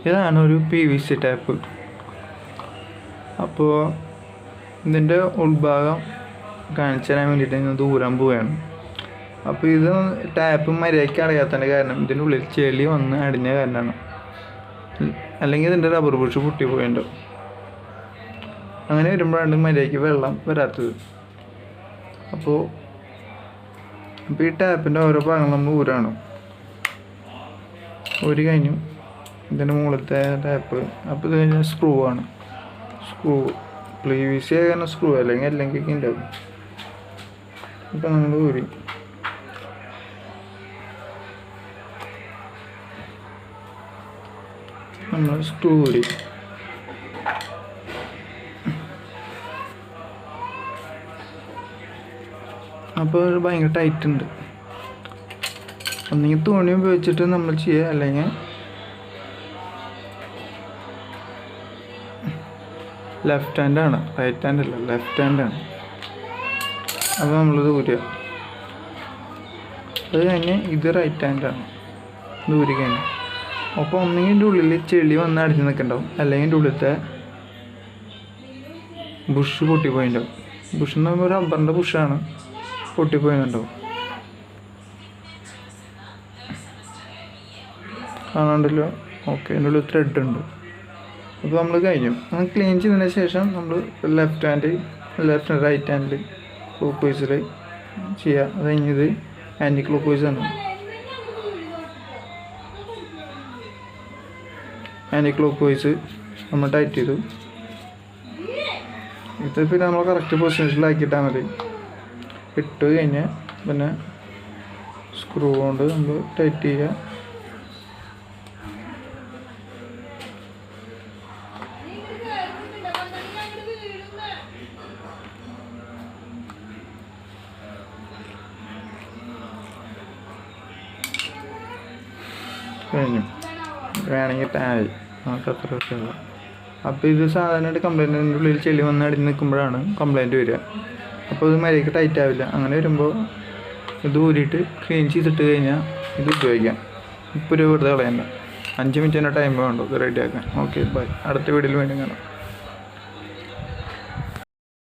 ഇതാണ് ഒരു PVC tap. അപ്പോൾ ഇതിൻ്റെ ഉൾഭാഗം കാണിച്ചു തരാൻ വേണ്ടിയിട്ട് ഞാൻ ദൂരം പോവുകയാണ്. അപ്പോൾ ഇത് ടാപ്പ് മര്യാദയ്ക്ക് അടയാത്തതിൻ്റെ കാരണം ഇതിൻ്റെ ഉള്ളിൽ ചെളി വന്ന് അടിഞ്ഞ കാരണമാണ്. അല്ലെങ്കിൽ ഇതിൻ്റെ റബ്ബർ ബുഷ് പൊട്ടിപ്പോയിട്ടുണ്ടാവും. അങ്ങനെ വരുമ്പോഴാണ് മര്യാദയ്ക്ക് വെള്ളം വരാത്തത്. അപ്പോൾ ഈ ടാപ്പിൻ്റെ ഓരോ ഭാഗങ്ങൾ നമ്മൾ ഊരാണ്. ഊരി കഴിഞ്ഞു ഇതിൻ്റെ മുകളിലത്തെ ടാപ്പ്. അപ്പോൾ ഇത് കഴിഞ്ഞാൽ സ്ക്രൂ ആണ്. സ്ക്രൂ PVC കാരണം സ്ക്രൂ അല്ലെങ്കിൽ ഉണ്ടാവും. ഇപ്പം നമ്മൾ ഊരി സ്ക്രൂ ഊരി അപ്പോൾ ഭയങ്കര ടൈറ്റ് ഉണ്ട്. ഒന്നെങ്കിൽ തുണി ഉപയോഗിച്ചിട്ട് നമ്മൾ ചെയ്യുക, അല്ലെങ്കിൽ ലെഫ്റ്റ് ഹാൻഡാണ്, റൈറ്റ് ഹാൻഡല്ല, ലെഫ്റ്റ് ഹാൻഡാണ്. അപ്പോൾ നമ്മളിത് ഊരുക. അത് കഴിഞ്ഞ് ഇത് റൈറ്റ് ഹാൻഡാണ്. ഇത് ഊരി കഴിഞ്ഞു. അപ്പോൾ ഒന്നെങ്കിൽ ഇതിൻ്റെ ഉള്ളിൽ ചെളി വന്ന് അടിച്ച് നിൽക്കുന്നുണ്ടാവും, അല്ലെങ്കിൽ ഇതിൻ്റെ ഉള്ളിലത്തെ ബുഷ് പൊട്ടിപ്പോയിണ്ടാവും. ബുഷ് എന്ന് പറയുമ്പോൾ റബ്ബറിൻ്റെ ബുഷാണ്, പൊട്ടിപ്പോയിന്നുണ്ടാവും. കാണാണ്ടല്ലോ. ഓക്കെ, അതിൻ്റെ ഉള്ളിൽ ത്രെഡ് ഉണ്ട്. അപ്പോൾ നമ്മൾ കഴിഞ്ഞു. നമ്മൾ ക്ലീൻ ചെയ്തതിന് ശേഷം നമ്മൾ റൈറ്റ് ഹാൻഡിൽ ക്ലോക്ക് വൈസിൽ ചെയ്യുക. അത് കഴിഞ്ഞത് ആൻറ്റി ക്ലോക്ക് വൈസാണ്. ആൻറ്റി ക്ലോക്ക് വൈസ് നമ്മൾ ടൈറ്റ് ചെയ്തു. ഇത് പിന്നെ നമ്മൾ കറക്റ്റ് പൊസിഷനിലാക്കിയിട്ടാൽ മതി. ഇട്ട് കഴിഞ്ഞാൽ പിന്നെ സ്ക്രൂ കൊണ്ട് നമ്മൾ ടൈറ്റ് ചെയ്യുക. കഴിഞ്ഞു. വേണമെങ്കിൽ ടായി നമുക്ക് അത്ര രസമുള്ള. അപ്പോൾ ഇത് സാധാരണയായിട്ട് കംപ്ലൈൻറ്റിൻ്റെ ഉള്ളിൽ ചെളി വന്ന് അടിഞ്ഞ് നിൽക്കുമ്പോഴാണ് കംപ്ലൈൻറ്റ് വരിക. അപ്പോൾ ഇത് മര്യാദയ്ക്ക് ടൈറ്റ് ആവില്ല. അങ്ങനെ വരുമ്പോൾ ഇത് ഊരിയിട്ട് ക്ലീൻ ചെയ്തിട്ട് കഴിഞ്ഞാൽ ഇത് ഉപയോഗിക്കാം. ഇപ്പോൾ ഒരു വെറുതെ കളയണ്ട. 5 മിനിറ്റിൻ്റെ ടൈം വേണ്ടു ഇത് റെഡിയാക്കാൻ. Okay, bye. അടുത്ത വീഡിയോയിൽ വീണ്ടും കാണാം.